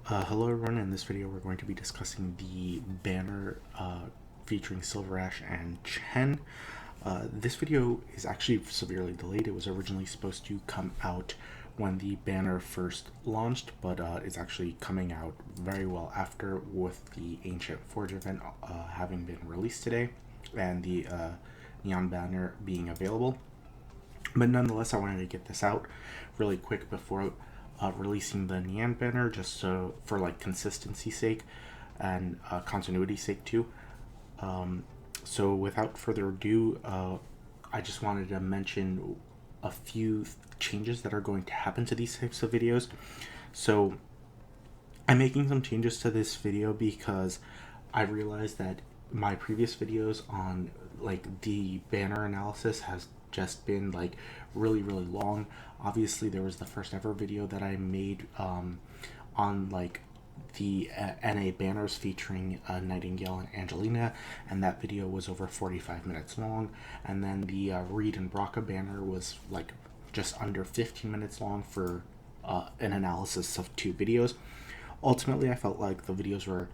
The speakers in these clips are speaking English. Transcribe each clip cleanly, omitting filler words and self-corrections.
Hello everyone, in this video we're going to be discussing the banner featuring SilverAshe and Chen. This video is actually severely delayed. It was originally supposed to come out when the banner first launched, but it's actually coming out very well after, with the Ancient Forge event having been released today and the Neon banner being available. But nonetheless, I wanted to get this out really quick before releasing the Neon banner, just so for like consistency's sake and continuity's sake too. So without further ado, I just wanted to mention a few changes that are going to happen to these types of videos. So I'm making some changes to this video because I realized that my previous videos on like the banner analysis has just been like really long. Obviously there was the first ever video that I made on like the NA banners featuring Nightingale and Angelina, and that video was over 45 minutes long. And then the Reed and Braca banner was like just under 15 minutes long for an analysis of 2 videos. Ultimately, I felt like the videos were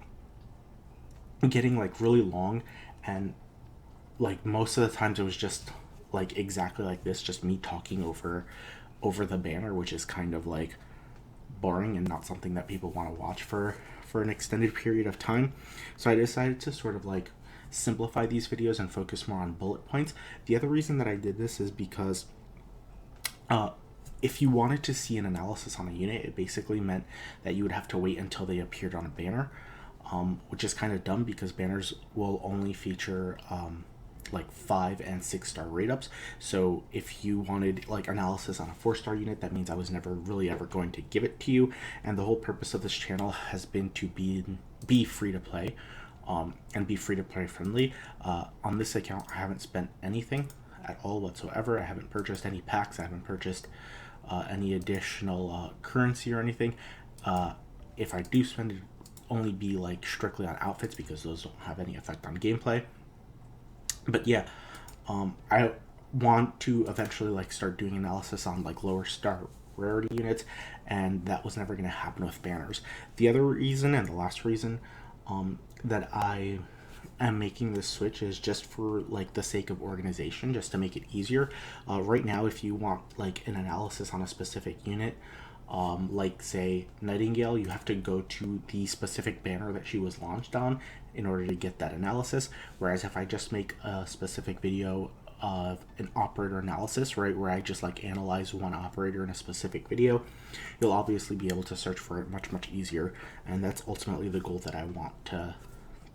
getting like really long, and like most of the times it was just like exactly like this, just me talking over the banner, which is kind of like boring and not something that people want to watch for an extended period of time. So I decided to sort of like simplify these videos and focus more on bullet points. The other reason that I did this is because if you wanted to see an analysis on a unit, it basically meant that you would have to wait until they appeared on a banner, which is kind of dumb because banners will only feature like 5 and 6 star rate ups. So if you wanted like analysis on a 4-star unit, that means I was never really ever going to give it to you. And the whole purpose of this channel has been to be free to play, and be free to play friendly. On this account, I haven't spent anything at all whatsoever. I haven't purchased any packs. I haven't purchased any additional currency or anything. If I do spend it, only be like strictly on outfits, because those don't have any effect on gameplay. But yeah, I want to eventually like start doing analysis on like lower star rarity units, and that was never going to happen with banners. The other reason, and the last reason, that I am making this switch is just for like the sake of organization, just to make it easier. Right now, if you want like an analysis on a specific unit, like say Nightingale, you have to go to the specific banner that she was launched on in order to get that analysis. Whereas if I just make a specific video of an operator analysis, right, where I just like analyze one operator in a specific video, you'll obviously be able to search for it much easier. And that's ultimately the goal that I want to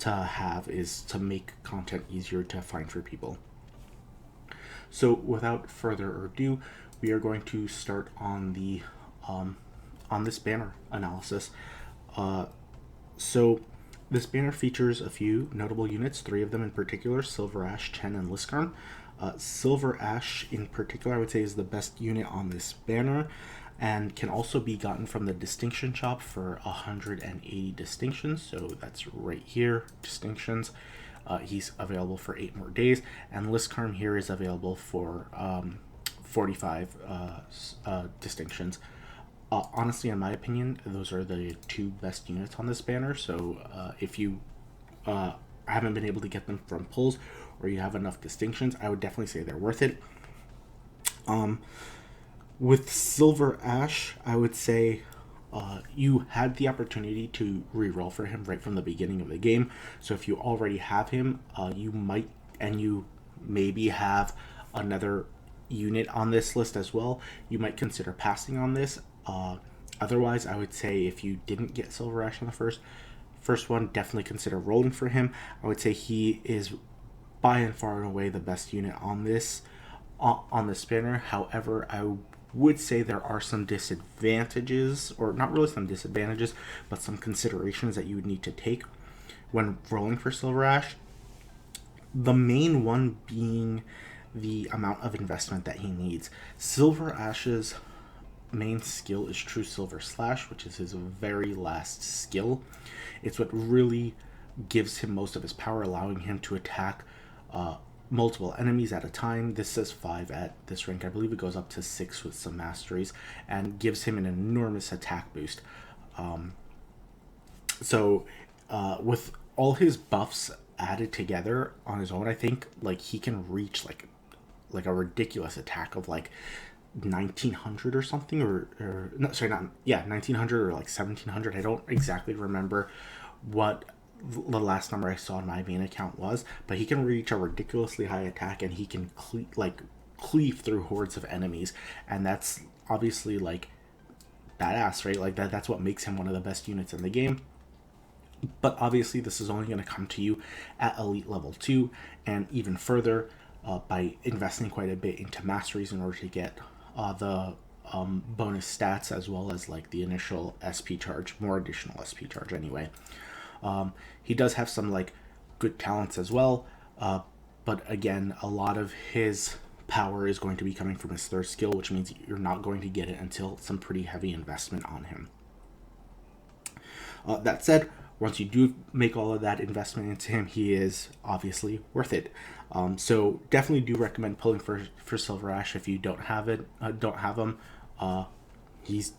have, is to make content easier to find for people. So without further ado, we are going to start on the on this banner analysis. So this banner features a few notable units, 3 of them in particular: SilverAshe, Chen, and Lissandra. SilverAshe in particular, I would say, is the best unit on this banner, and can also be gotten from the distinction shop for 180 distinctions. So that's right here, distinctions. He's available for 8 more days, and Lissandra here is available for 45 distinctions. Honestly, in my opinion, those are the 2 best units on this banner. So if you haven't been able to get them from pulls, or you have enough distinctions, I would definitely say they're worth it. With SilverAshe, I would say you had the opportunity to re-roll for him right from the beginning of the game. So if you already have him, you might, and you maybe have another unit on this list as well, you might consider passing on this. Otherwise, I would say if you didn't get SilverAshe on the first one, definitely consider rolling for him. I would say he is by and far and away the best unit on this banner. However, I would say there are some disadvantages, or not really some disadvantages, but some considerations that you would need to take when rolling for SilverAshe. The main one being the amount of investment that he needs. SilverAshe's main skill is True Silver Slash, which is his very last skill. It's what really gives him most of his power, allowing him to attack multiple enemies at a time. This says 5 at this rank. I believe it goes up to 6 with some masteries, and gives him an enormous attack boost. So with all his buffs added together on his own, I think like he can reach like a ridiculous attack of like 1900 or something, or no, sorry, not, yeah, 1900 or like 1700. I don't exactly remember what the last number I saw in my main account was, but he can reach a ridiculously high attack, and he can cleave through hordes of enemies, and that's obviously like badass, right? Like that's what makes him one of the best units in the game. But obviously, this is only going to come to you at Elite Level 2, and even further by investing quite a bit into masteries in order to get the bonus stats, as well as like the initial SP charge, more additional SP charge anyway. He does have some like good talents as well, but again, a lot of his power is going to be coming from his third skill, which means you're not going to get it until some pretty heavy investment on him. That said, once you do make all of that investment into him, he is obviously worth it. So definitely do recommend pulling for SilverAsh if you don't have it, don't have him. He's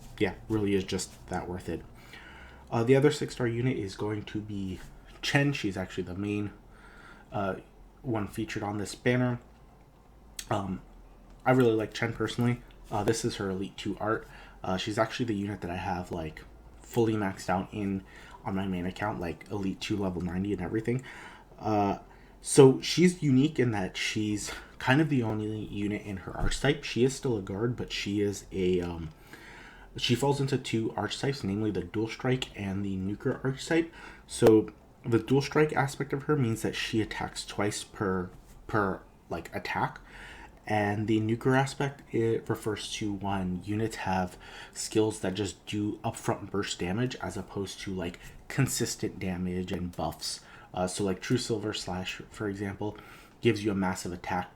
really is just that worth it. The other 6-star unit is going to be Chen. She's actually the main one featured on this banner. I really like Chen personally. This is her Elite 2 art. She's actually the unit that I have like fully maxed out on my main account, like Elite 2 level 90 and everything. So she's unique in that she's kind of the only unit in her archetype. She is still a guard, but she is a she falls into 2 archetypes, namely the dual strike and the nuker archetype. So the dual strike aspect of her means that she attacks twice per like attack, and the nuker aspect, it refers to when units have skills that just do upfront burst damage as opposed to like consistent damage and buffs. So like True SilverAsh, for example, gives you a massive attack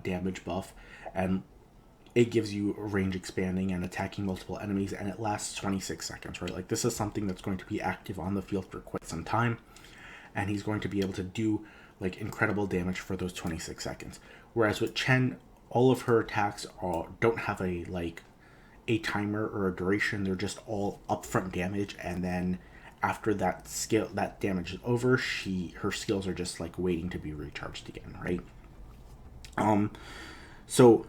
damage buff, and it gives you range expanding and attacking multiple enemies, and it lasts 26 seconds, right? Like this is something that's going to be active on the field for quite some time, and he's going to be able to do like incredible damage for those 26 seconds. Whereas with Chen, all of her attacks don't have a timer or a duration. They're just all upfront damage, and then after that damage is over, her skills are just like waiting to be recharged again, right? So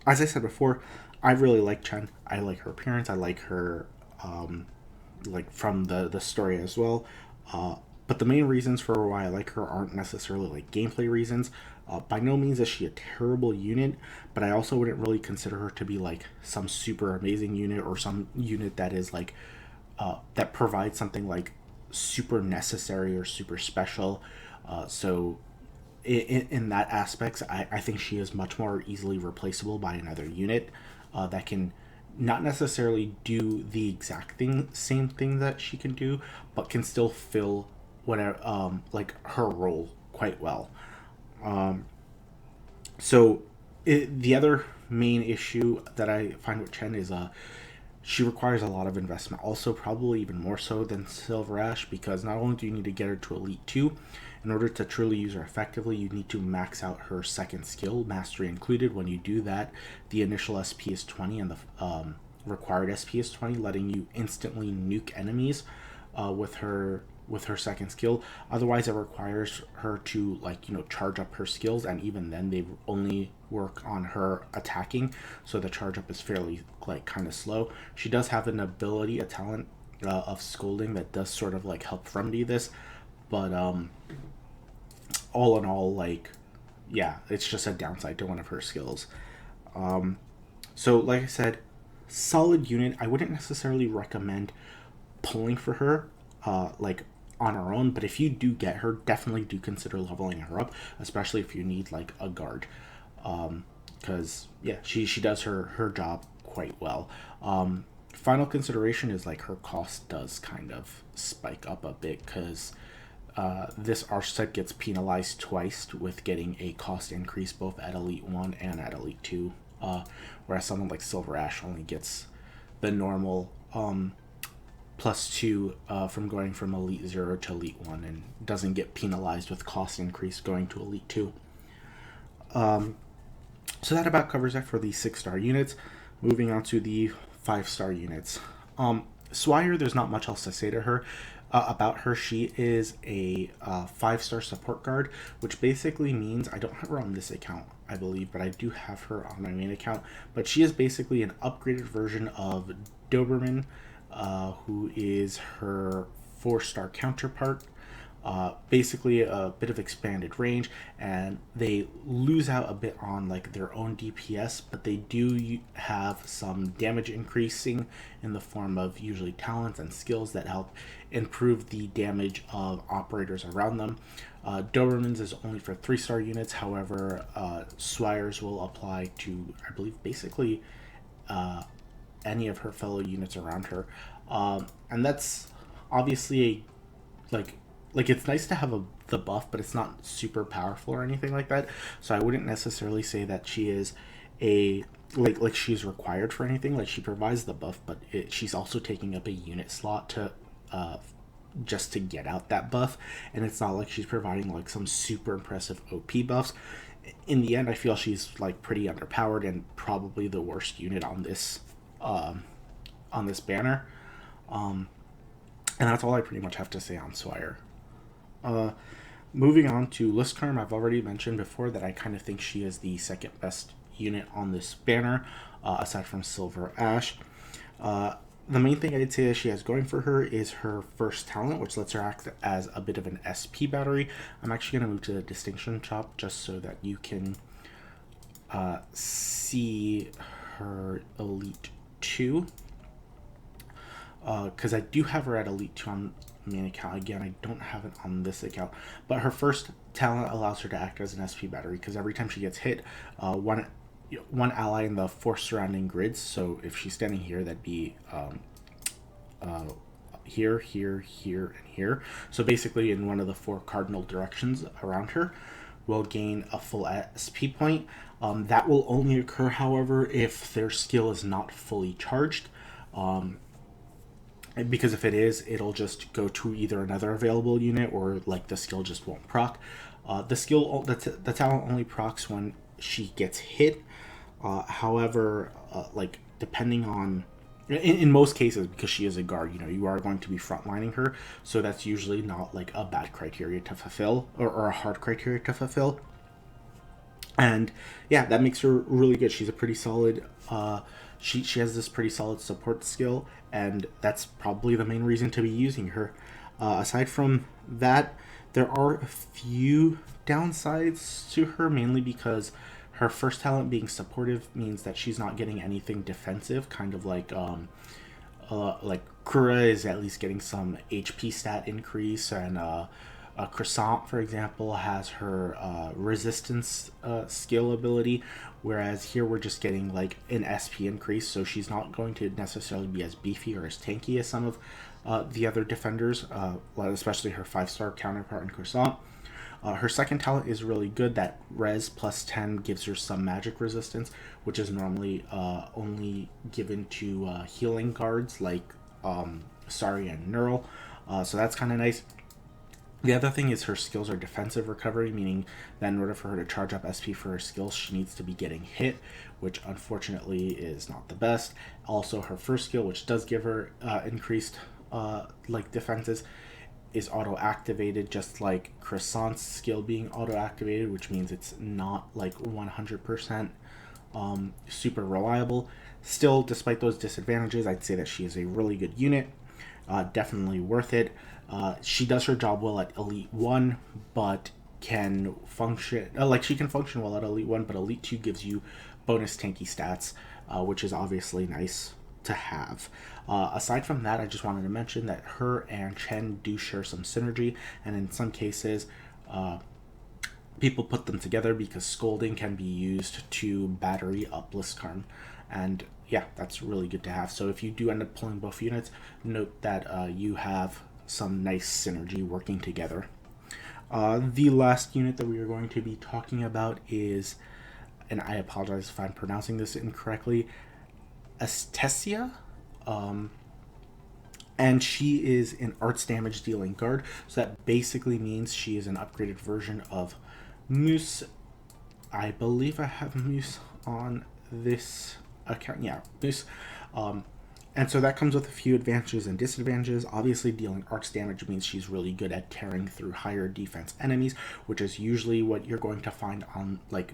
as I said before, I really like Chen. I like her appearance. I like her like from the story as well. But the main reasons for why I like her aren't necessarily like gameplay reasons. By no means is she a terrible unit, but I also wouldn't really consider her to be like some super amazing unit, or some unit that is like that provides something like super necessary or super special. So in that aspect, I think she is much more easily replaceable by another unit that can not necessarily do the exact same thing that she can do, but can still fill whatever like her role quite well. So the other main issue that I find with Chen is she requires a lot of investment, also probably even more so than SilverAsh, because not only do you need to get her to Elite 2, in order to truly use her effectively, you need to max out her second skill, Mastery included. When you do that, the initial SP is 20 and the required SP is 20, letting you instantly nuke enemies with her second skill. Otherwise, it requires her to charge up her skills, and even then they only work on her attacking, so the charge up is fairly kind of slow. She does have an ability, a talent of scolding that does sort of help remedy this, but all in all, it's just a downside to one of her skills. So like I said, solid unit. I wouldn't necessarily recommend pulling for her on her own, but if you do get her, definitely do consider leveling her up, especially if you need a guard, because she does her job quite well. Final consideration is her cost does kind of spike up a bit, because this archetype gets penalized twice with getting a cost increase both at Elite 1 and at Elite 2, whereas someone like SilverAsh only gets the normal +2 from going from Elite 0 to Elite 1, and doesn't get penalized with cost increase going to Elite 2. So that about covers that for the 6-star units. Moving on to the 5-star units. Swire, there's not much else to say to her. About her, she is a 5-star support guard, which basically means I don't have her on this account, I believe, but I do have her on my main account. But she is basically an upgraded version of Doberman, who is her 4-star counterpart. Basically a bit of expanded range, and they lose out a bit on like their own DPS, but they do have some damage increasing in the form of usually talents and skills that help improve the damage of operators around them. Doberman's is only for 3-star units, however, Swire's will apply to, I believe, basically any of her fellow units around her. And that's obviously a like it's nice to have the buff, but it's not super powerful or anything like that. So I wouldn't necessarily say that she is a like she's required for anything. Like she provides the buff, but she's also taking up a unit slot to just to get out that buff, and it's not like she's providing like some super impressive OP buffs. In the end, I feel she's like pretty underpowered and probably the worst unit on this banner. And that's all I pretty much have to say on Swire. Moving on to Lissandra, I've already mentioned before that I kind of think she is the second best unit on this banner, aside from SilverAshe. The main thing I'd say that she has going for her is her first talent, which lets her act as a bit of an SP battery. I'm actually going to move to the distinction shop just so that you can see her Elite 2. Because I do have her at Elite 2 on main account. Again, I don't have it on this account, but her first talent allows her to act as an SP battery, because every time she gets hit, one ally in the 4 surrounding grids, so if she's standing here, that'd be here, here, here, and here, so basically in one of the 4 cardinal directions around her, will gain a full SP point. That will only occur, however, if their skill is not fully charged, because if it is, it'll just go to either another available unit, or like the skill just won't proc. The talent only procs when she gets hit. However, like depending on, in most cases, because she is a guard, you are going to be frontlining her, so that's usually not like a bad criteria to fulfill, or a hard criteria to fulfill. And yeah, that makes her really good. She's a pretty solid. She has this pretty solid support skill, and that's probably the main reason to be using her. Aside from that, there are a few downsides to her, mainly because her first talent being supportive means that she's not getting anything defensive, kind of like Kura is at least getting some HP stat increase, and Croissant, for example, has her resistance skill ability, whereas here we're just getting like an SP increase, so she's not going to necessarily be as beefy or as tanky as some of the other defenders, especially her 5-star counterpart in Croissant. Her second talent is really good. That res plus 10 gives her some magic resistance, which is normally only given to healing guards like Sari and Neural, so that's kind of nice. The other thing is her skills are defensive recovery, meaning that in order for her to charge up SP for her skills, she needs to be getting hit, which unfortunately is not the best. Also, her first skill, which does give her increased defenses, is auto-activated, just like Croissant's skill being auto-activated, which means it's not like 100% super reliable. Still, despite those disadvantages, I'd say that she is a really good unit. Definitely worth it. She does her job well at Elite 1, but can function she can function well at Elite 1, but Elite 2 gives you bonus tanky stats, which is obviously nice to have. Aside from that, I just wanted to mention that her and Chen do share some synergy, and in some cases people put them together because scolding can be used to battery up Lissandra, and yeah, that's really good to have. So if you do end up pulling both units, note that you have some nice synergy working together. The last unit that we are going to be talking about is, and I apologize if I'm pronouncing this incorrectly, Estesia. And she is an arts damage dealing guard, so that basically means she is an upgraded version of Moose. I believe I have Moose on this account. Yeah, Moose. And so that comes with a few advantages and disadvantages. Obviously, dealing arch damage means she's really good at tearing through higher defense enemies, which is usually what you're going to find on like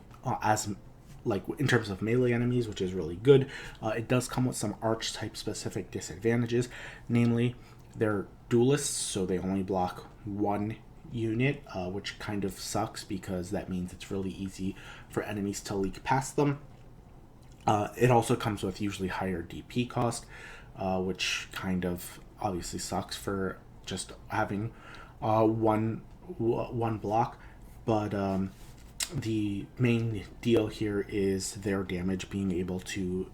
in terms of melee enemies, which is really good. It does come with some arch type specific disadvantages, namely they're duelists, so they only block one unit, which kind of sucks because that means it's really easy for enemies to leak past them. It also comes with usually higher DP cost, which kind of obviously sucks for just having one block. But the main deal here is their damage being able to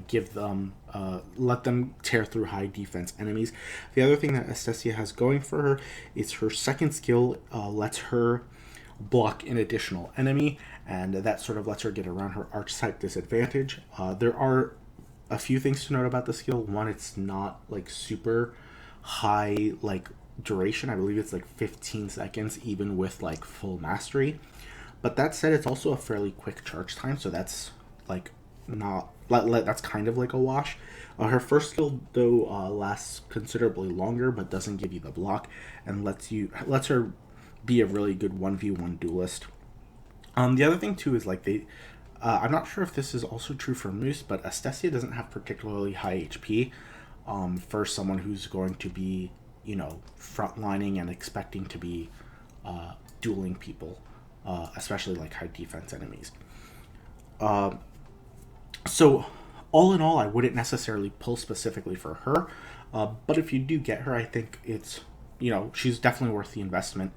give them let them tear through high defense enemies. The other thing that Estesia has going for her is her second skill lets her block an additional enemy, and that sort of lets her get around her arch type disadvantage. There are a few things to note about the skill. One, it's not like super high like duration. I believe it's like 15 seconds even with like full mastery. But that said, it's also a fairly quick charge time, so that's like not that's kind of like a wash. Her first skill though lasts considerably longer, but doesn't give you the block and lets her be a really good 1v1 duelist. The other thing too is like I'm not sure if this is also true for Moose, but Estesia doesn't have particularly high HP for someone who's going to be, frontlining and expecting to be dueling people, especially like high defense enemies. So all in all, I wouldn't necessarily pull specifically for her, but if you do get her, I think it's, she's definitely worth the investment.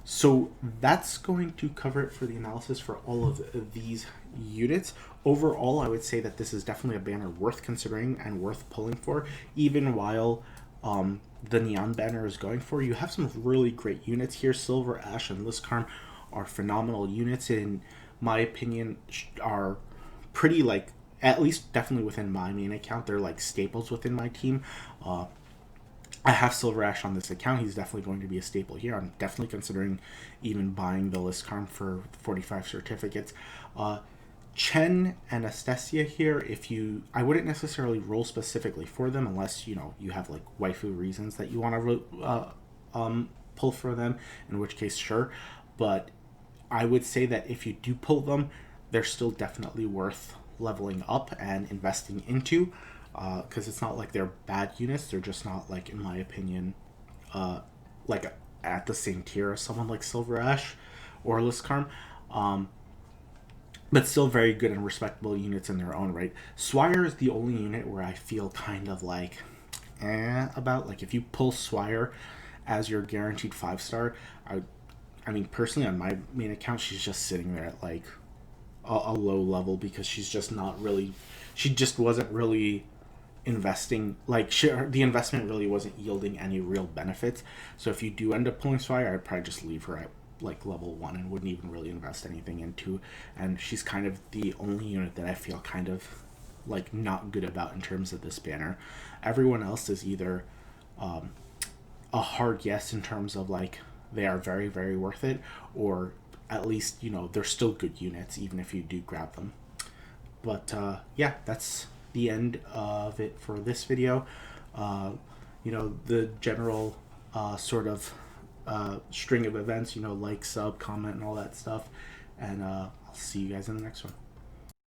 So that's going to cover it for the analysis for all of these units. Overall, I would say that this is definitely a banner worth considering and worth pulling for, even while the Neon banner is going for. You have some really great units here. SilverAshe and Lissandra are phenomenal units, in my opinion, are pretty like, at least definitely within my main account, they're like staples within my team. I have SilverAshe on this account. He's definitely going to be a staple here. I'm definitely considering even buying the Lissandra for 45 certificates. Chen and Estesia here, I wouldn't necessarily roll specifically for them unless, you have like waifu reasons that you want to pull for them, in which case, sure. But I would say that if you do pull them, they're still definitely worth leveling up and investing into. Because it's not like they're bad units, they're just not, like, in my opinion, like at the same tier as someone like SilverAshe or Lissandra, but still very good and respectable units in their own right. Swire is the only unit where I feel kind of like about. Like, if you pull Swire as your guaranteed 5-star, I mean, personally on my main account, she's just sitting there at like a low level because she just wasn't really investing, like the investment really wasn't yielding any real benefits. So if you do end up pulling Swire, I'd probably just leave her at like level 1 and wouldn't even really invest anything into. And she's kind of the only unit that I feel kind of like not good about in terms of this banner. Everyone else is either a hard yes in terms of like they are very, very worth it, or at least they're still good units even if you do grab them. But yeah, that's the end of it for this video. The general sort of string of events, like, sub, comment, and all that stuff. And I'll see you guys in the next one.